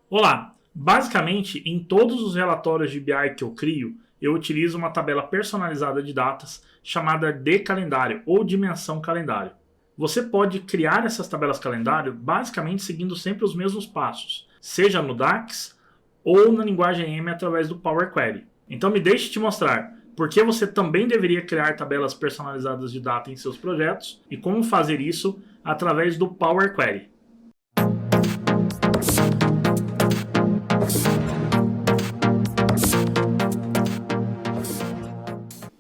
Olá! Basicamente, em todos os relatórios de BI que eu crio, eu utilizo uma tabela personalizada de datas chamada de calendário ou dimensão calendário. Você pode criar essas tabelas calendário basicamente seguindo sempre os mesmos passos, seja no DAX ou na linguagem M através do Power Query. Então me deixe te mostrar por que você também deveria criar tabelas personalizadas de data em seus projetos e como fazer isso através do Power Query.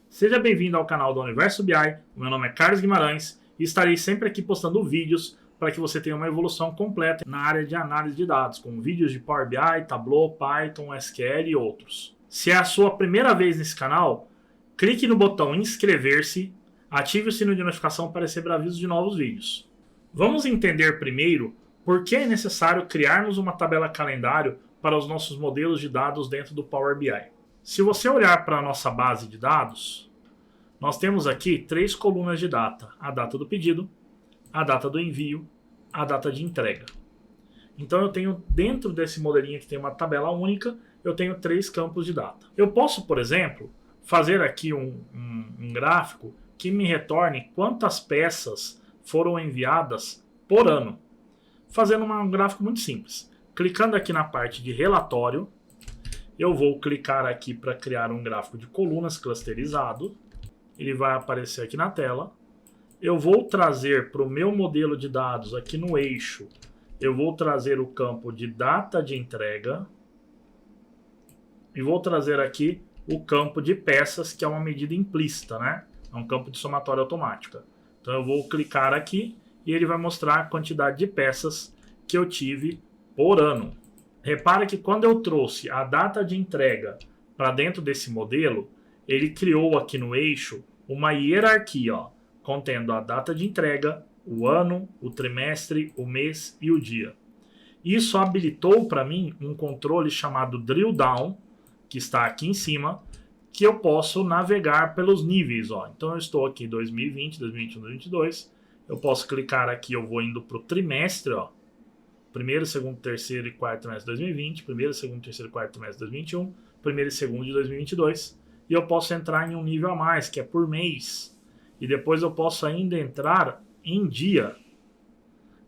Seja bem-vindo ao canal do Universo BI, o meu nome é Carlos Guimarães e estarei sempre aqui postando vídeos para que você tenha uma evolução completa na área de análise de dados, com vídeos de Power BI, Tableau, Python, SQL e outros. Se é a sua primeira vez nesse canal, clique no botão inscrever-se, ative o sino de notificação para receber avisos de novos vídeos. Vamos entender primeiro por que é necessário criarmos uma tabela calendário para os nossos modelos de dados dentro do Power BI. Se você olhar para a nossa base de dados, nós temos aqui 3 colunas de data: a data do pedido, a data do envio, a data de entrega. Então eu tenho dentro desse modelinho que tem uma tabela única, eu tenho 3 campos de data. Eu posso, por exemplo, fazer aqui um gráfico que me retorne quantas peças foram enviadas por ano, fazendo um gráfico muito simples. Clicando aqui na parte de relatório, eu vou clicar aqui para criar um gráfico de colunas clusterizado. Ele vai aparecer aqui na tela. Eu vou trazer para o meu modelo de dados aqui no eixo, eu vou trazer o campo de data de entrega e vou trazer aqui o campo de peças, que é uma medida implícita, né? É um campo de somatória automática. Então eu vou clicar aqui e ele vai mostrar a quantidade de peças que eu tive por ano. Repara que quando eu trouxe a data de entrega para dentro desse modelo, ele criou aqui no eixo uma hierarquia, contendo a data de entrega, o ano, o trimestre, o mês e o dia. Isso habilitou para mim um controle chamado Drill Down, que está aqui em cima, que eu posso navegar pelos níveis. Então eu estou aqui em 2020, 2021, 2022. Eu posso clicar aqui, eu vou indo para o trimestre, primeiro, segundo, terceiro e quarto trimestre de 2020, primeiro, segundo, terceiro e quarto trimestre de 2021, primeiro e segundo de 2022. E eu posso entrar em um nível a mais, que é por mês. E depois eu posso ainda entrar em dia.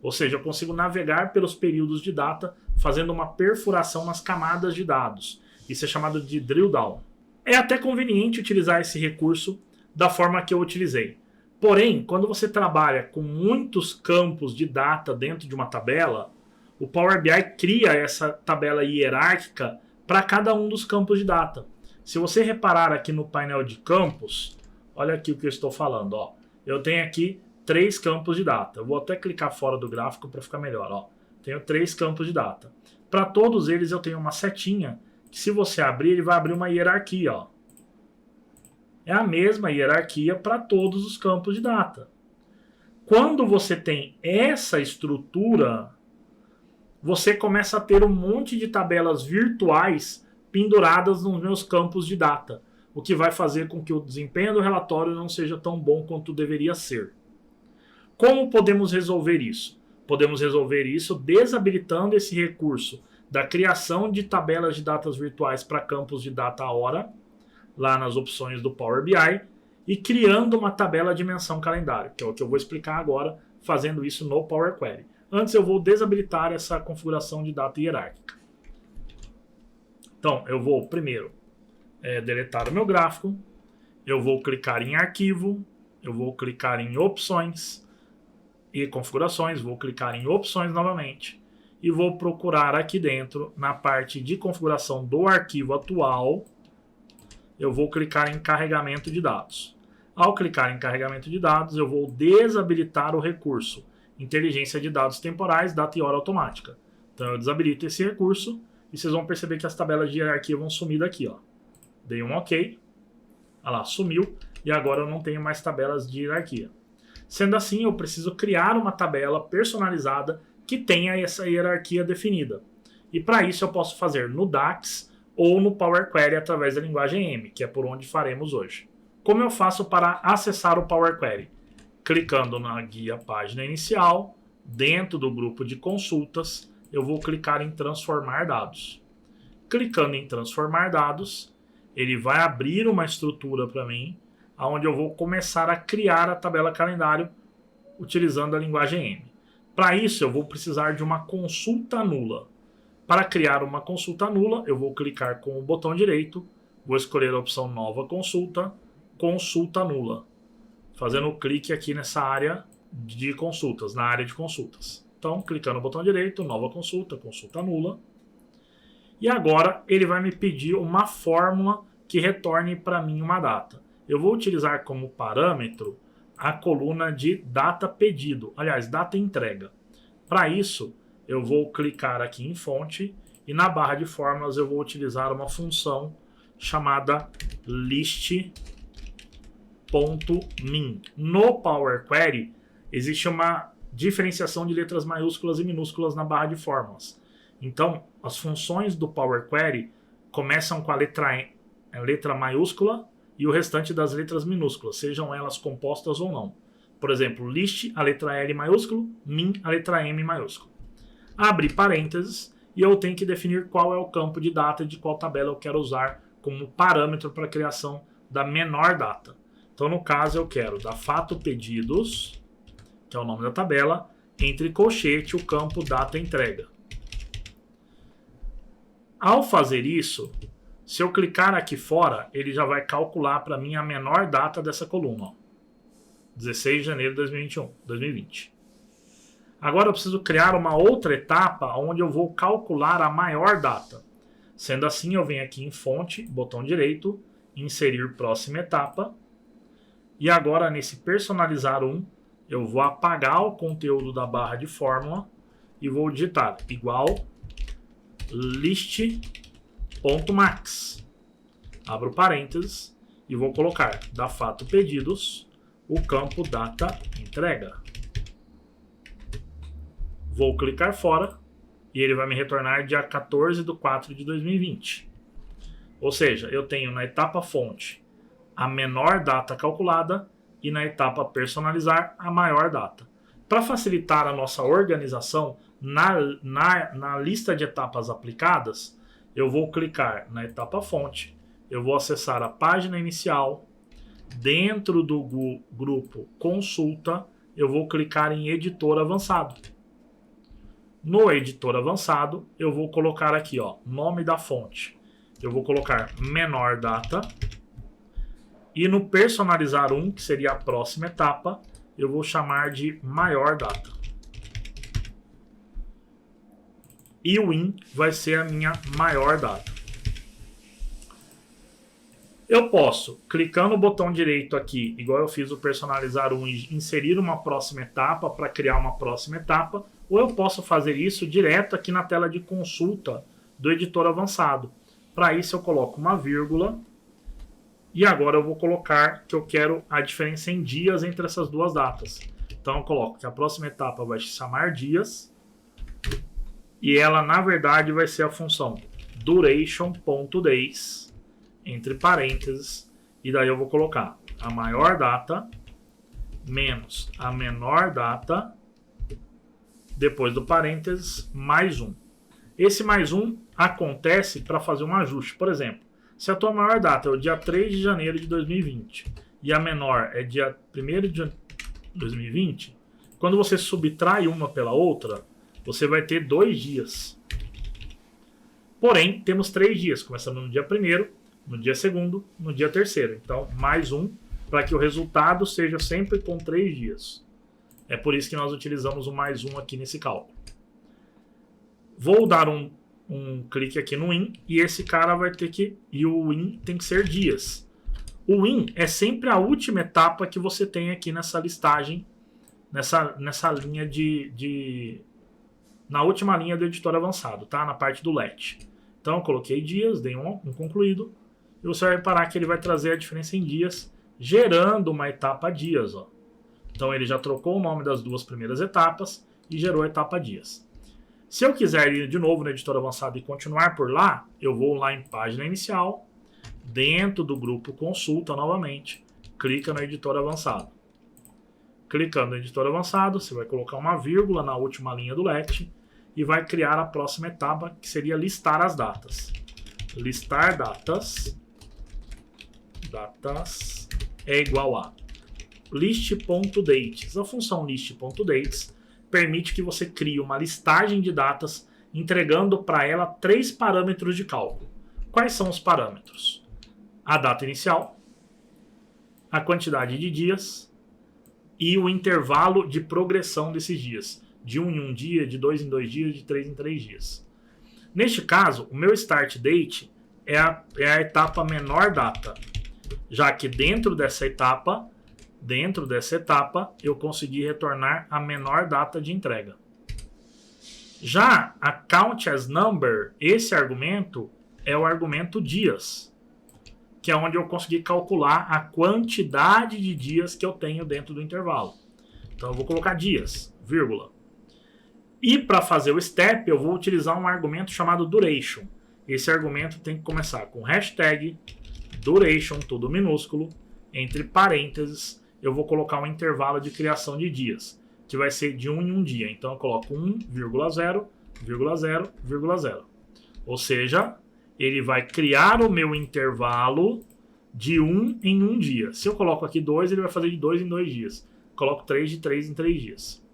Ou seja, eu consigo navegar pelos períodos de data, fazendo uma perfuração nas camadas de dados. Isso é chamado de drill down. É até conveniente utilizar esse recurso da forma que eu utilizei. Porém, quando você trabalha com muitos campos de data dentro de uma tabela, o Power BI cria essa tabela hierárquica para cada um dos campos de data. Se você reparar aqui no painel de campos, olha aqui o que eu estou falando. Eu tenho aqui 3 campos de data. Eu vou até clicar fora do gráfico para ficar melhor. Tenho 3 campos de data. Para todos eles eu tenho uma setinha, que se você abrir, ele vai abrir uma hierarquia. É a mesma hierarquia para todos os campos de data. Quando você tem essa estrutura, você começa a ter um monte de tabelas virtuais penduradas nos meus campos de data, o que vai fazer com que o desempenho do relatório não seja tão bom quanto deveria ser. Como podemos resolver isso? Podemos resolver isso desabilitando esse recurso da criação de tabelas de datas virtuais para campos de data hora, lá nas opções do Power BI, e criando uma tabela dimensão calendário, que é o que eu vou explicar agora, fazendo isso no Power Query. Antes eu vou desabilitar essa configuração de data hierárquica. Então, eu vou primeiro deletar o meu gráfico, eu vou clicar em arquivo, eu vou clicar em opções e configurações, vou clicar em opções novamente e vou procurar aqui dentro, na parte de configuração do arquivo atual, eu vou clicar em carregamento de dados. Ao clicar em carregamento de dados, eu vou desabilitar o recurso inteligência de dados temporais, data e hora automática. Então eu desabilito esse recurso e vocês vão perceber que as tabelas de hierarquia vão sumir daqui. Dei um OK. Olha lá, sumiu. E agora eu não tenho mais tabelas de hierarquia. Sendo assim, eu preciso criar uma tabela personalizada que tenha essa hierarquia definida. E para isso eu posso fazer no DAX ou no Power Query através da linguagem M, que é por onde faremos hoje. Como eu faço para acessar o Power Query? Clicando na guia página inicial, dentro do grupo de consultas, eu vou clicar em transformar dados. Clicando em transformar dados, ele vai abrir uma estrutura para mim, onde eu vou começar a criar a tabela calendário utilizando a linguagem M. Para isso, eu vou precisar de uma consulta nula. Para criar uma consulta nula, eu vou clicar com o botão direito, vou escolher a opção Nova Consulta, Consulta Nula, fazendo clique aqui nessa área de consultas, na área de consultas. Então, clicando no botão direito, Nova Consulta, Consulta Nula. E agora ele vai me pedir uma fórmula que retorne para mim uma data. Eu vou utilizar como parâmetro a coluna de data pedido, aliás, data entrega. Para isso, eu vou clicar aqui em fonte e na barra de fórmulas eu vou utilizar uma função chamada list.min. No Power Query existe uma diferenciação de letras maiúsculas e minúsculas na barra de fórmulas. Então, as funções do Power Query começam com a letra maiúscula e o restante das letras minúsculas, sejam elas compostas ou não. Por exemplo, list, a letra L maiúsculo, min, a letra M maiúsculo. Abre parênteses e eu tenho que definir qual é o campo de data e de qual tabela eu quero usar como parâmetro para a criação da menor data. Então, no caso, eu quero da fato pedidos, que é o nome da tabela, entre colchete o campo data entrega. Ao fazer isso, se eu clicar aqui fora, ele já vai calcular para mim a menor data dessa coluna. 16 de janeiro de 2020. Agora eu preciso criar uma outra etapa onde eu vou calcular a maior data. Sendo assim, eu venho aqui em fonte, botão direito, inserir próxima etapa. E agora nesse personalizar eu vou apagar o conteúdo da barra de fórmula e vou digitar igual list.max. Abro parênteses e vou colocar da fato pedidos o campo data entrega. Vou clicar fora e ele vai me retornar dia 14 de 4 de 2020. Ou seja, eu tenho na etapa fonte a menor data calculada e na etapa personalizar a maior data. Para facilitar a nossa organização, na lista de etapas aplicadas, eu vou clicar na etapa fonte, eu vou acessar a página inicial, dentro do grupo consulta, eu vou clicar em editor avançado. No editor avançado, eu vou colocar aqui, nome da fonte. Eu vou colocar menor data. E no personalizar que seria a próxima etapa, eu vou chamar de maior data. E o in vai ser a minha maior data. Eu posso, clicando no botão direito aqui, igual eu fiz o personalizar e inserir uma próxima etapa para criar uma próxima etapa, ou eu posso fazer isso direto aqui na tela de consulta do editor avançado. Para isso eu coloco uma vírgula e agora eu vou colocar que eu quero a diferença em dias entre essas duas datas. Então eu coloco que a próxima etapa vai se chamar dias e ela na verdade vai ser a função duration.days entre parênteses e daí eu vou colocar a maior data menos a menor data depois do parênteses, mais Esse mais acontece para fazer um ajuste. Por exemplo, se a tua maior data é o dia 3 de janeiro de 2020 e a menor é dia 1º de 2020, quando você subtrai uma pela outra, você vai ter 2 dias. Porém, temos 3 dias, começando no dia 1º, no dia 2º, no dia 3º. Então, mais para que o resultado seja sempre com 3 dias. É por isso que nós utilizamos o mais aqui nesse cálculo. Vou dar um clique aqui no in e esse cara vai ter que... E o in tem que ser dias. O in é sempre a última etapa que você tem aqui nessa listagem, nessa linha na última linha do editor avançado, tá? Na parte do let. Então eu coloquei dias, dei um concluído. E você vai reparar que ele vai trazer a diferença em dias, gerando uma etapa dias, Então ele já trocou o nome das duas primeiras etapas e gerou a etapa dias. Se eu quiser ir de novo no editor avançado e continuar por lá, eu vou lá em página inicial, dentro do grupo consulta novamente, clica no editor avançado. Clicando no editor avançado, você vai colocar uma vírgula na última linha do let e vai criar a próxima etapa, que seria listar as datas. Listar datas é igual a list.dates. A função list.dates permite que você crie uma listagem de datas, entregando para ela 3 parâmetros de cálculo. Quais são os parâmetros? A data inicial, a quantidade de dias e o intervalo de progressão desses dias. De 1 em 1 dia, de 2 em 2 dias, de 3 em 3 dias. Neste caso, o meu start date é a etapa menor data, já que dentro dessa etapa, eu consegui retornar a menor data de entrega. Já a count as number, esse argumento é o argumento dias, que é onde eu consegui calcular a quantidade de dias que eu tenho dentro do intervalo. Então eu vou colocar dias, vírgula. E para fazer o step, eu vou utilizar um argumento chamado duration. Esse argumento tem que começar com hashtag duration, tudo minúsculo, entre parênteses, eu vou colocar um intervalo de criação de dias, que vai ser de 1 em 1 dia. Então eu coloco 1,0,0,0. Ou seja, ele vai criar o meu intervalo de 1 em 1 dia. Se eu coloco aqui 2, ele vai fazer de 2 em 2 dias. Coloco 3 de 3 em 3 dias.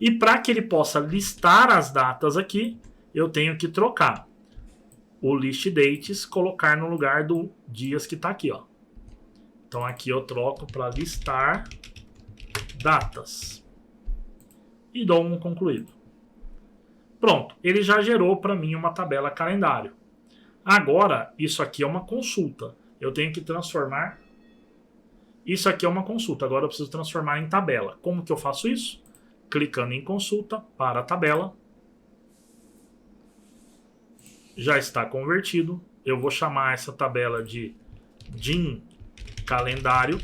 E para que ele possa listar as datas aqui, eu tenho que trocar o list dates, colocar no lugar do dias que está aqui, ó. Então aqui eu troco para listar datas. E dou um concluído. Pronto, ele já gerou para mim uma tabela calendário. Agora, isso aqui é uma consulta. Eu tenho que transformar... Isso aqui é uma consulta, agora eu preciso transformar em tabela. Como que eu faço isso? Clicando em consulta para a tabela. Já está convertido. Eu vou chamar essa tabela de DIN calendário.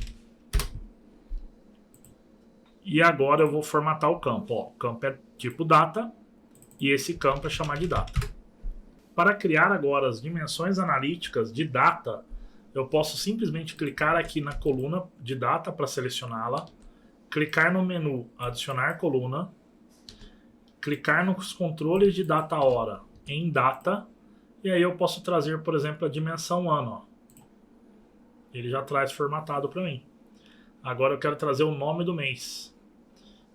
E agora eu vou formatar o campo. Ó, o campo é tipo data e esse campo é chamado de data. Para criar agora as dimensões analíticas de data, eu posso simplesmente clicar aqui na coluna de data para selecioná-la, clicar no menu adicionar coluna, clicar nos controles de data hora em data, e aí eu posso trazer, por exemplo, a dimensão ano. Ó. Ele já traz formatado para mim. Agora eu quero trazer o nome do mês.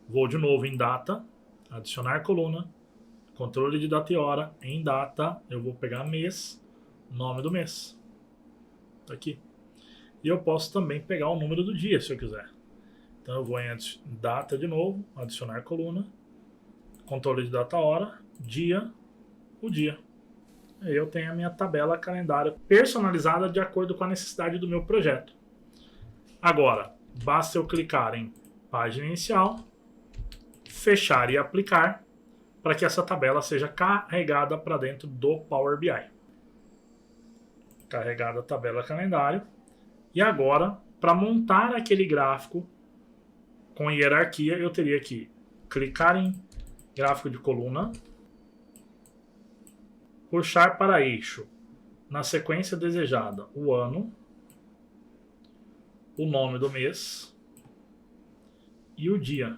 Vou de novo em data, adicionar coluna, controle de data e hora, em data, eu vou pegar mês, nome do mês. Tá aqui. E eu posso também pegar o número do dia, se eu quiser. Então eu vou em data de novo, adicionar coluna, controle de data hora, dia, o dia. Aí eu tenho a minha tabela calendário personalizada de acordo com a necessidade do meu projeto. Agora, basta eu clicar em página inicial, fechar e aplicar, para que essa tabela seja carregada para dentro do Power BI. Carregada a tabela calendário. E agora, para montar aquele gráfico com hierarquia, eu teria que clicar em gráfico de coluna, puxar para eixo, na sequência desejada, o ano, o nome do mês e o dia.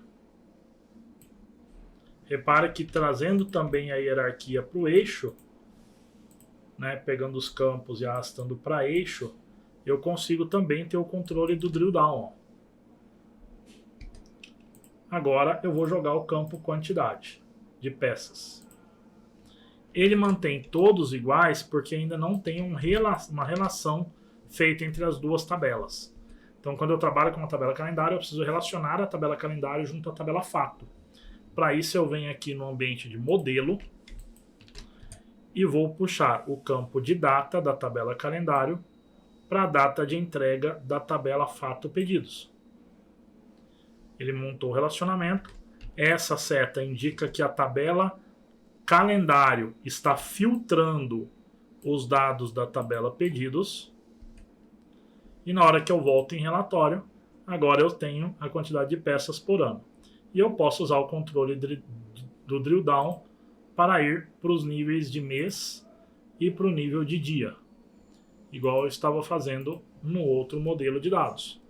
Repare que trazendo também a hierarquia para o eixo, né, pegando os campos e arrastando para eixo, eu consigo também ter o controle do drill down. Ó. Agora eu vou jogar o campo quantidade de peças. Ele mantém todos iguais porque ainda não tem uma relação feita entre as duas tabelas. Então quando eu trabalho com uma tabela calendário, eu preciso relacionar a tabela calendário junto à tabela fato. Para isso eu venho aqui no ambiente de modelo e vou puxar o campo de data da tabela calendário para a data de entrega da tabela fato pedidos. Ele montou o relacionamento. Essa seta indica que a tabela calendário está filtrando os dados da tabela pedidos. E na hora que eu volto em relatório, agora eu tenho a quantidade de peças por ano. E eu posso usar o controle do drill down para ir para os níveis de mês e para o nível de dia, igual eu estava fazendo no outro modelo de dados.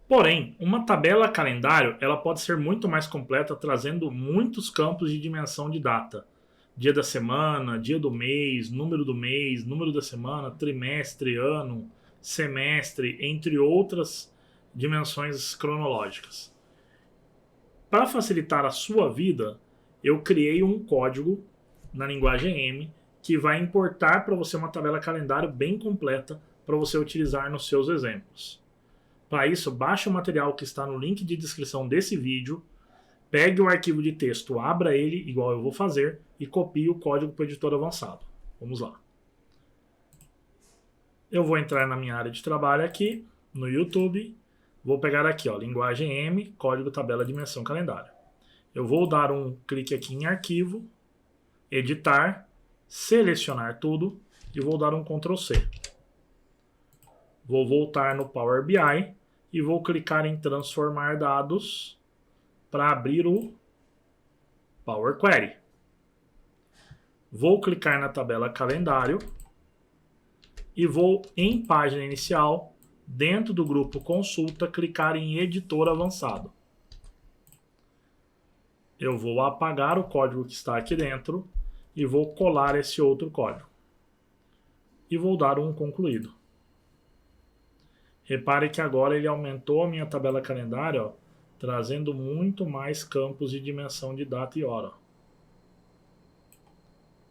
Porém, uma tabela calendário ela pode ser muito mais completa, trazendo muitos campos de dimensão de data. dia da semana, dia do mês, número da semana, trimestre, ano, semestre, entre outras dimensões cronológicas. Para facilitar a sua vida, eu criei um código na linguagem M que vai importar para você uma tabela calendário bem completa para você utilizar nos seus exemplos. Para isso, baixe o material que está no link de descrição desse vídeo, pegue o arquivo de texto, abra ele, igual eu vou fazer, e copie o código para o editor avançado. Vamos lá. Eu vou entrar na minha área de trabalho aqui, no YouTube. Vou pegar aqui, ó, linguagem M, código tabela dimensão calendário. Eu vou dar um clique aqui em arquivo, editar, selecionar tudo e vou dar um Ctrl C. Vou voltar no Power BI e vou clicar em transformar dados para abrir o Power Query. Vou clicar na tabela calendário e vou em página inicial, dentro do grupo consulta, clicar em editor avançado. Eu vou apagar o código que está aqui dentro e vou colar esse outro código. E vou dar um concluído. Repare que agora ele aumentou a minha tabela calendário, ó, trazendo muito mais campos de dimensão de data e hora.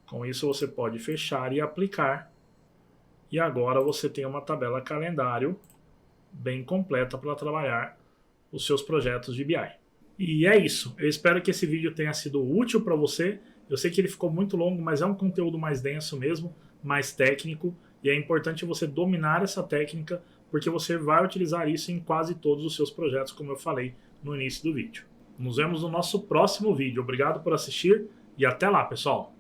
Com isso você pode fechar e aplicar. E agora você tem uma tabela calendário bem completa para trabalhar os seus projetos de BI. E é isso. Eu espero que esse vídeo tenha sido útil para você. Eu sei que ele ficou muito longo, mas é um conteúdo mais denso mesmo, mais técnico. E é importante você dominar essa técnica, porque você vai utilizar isso em quase todos os seus projetos, como eu falei no início do vídeo. Nos vemos no nosso próximo vídeo. Obrigado por assistir e até lá, pessoal!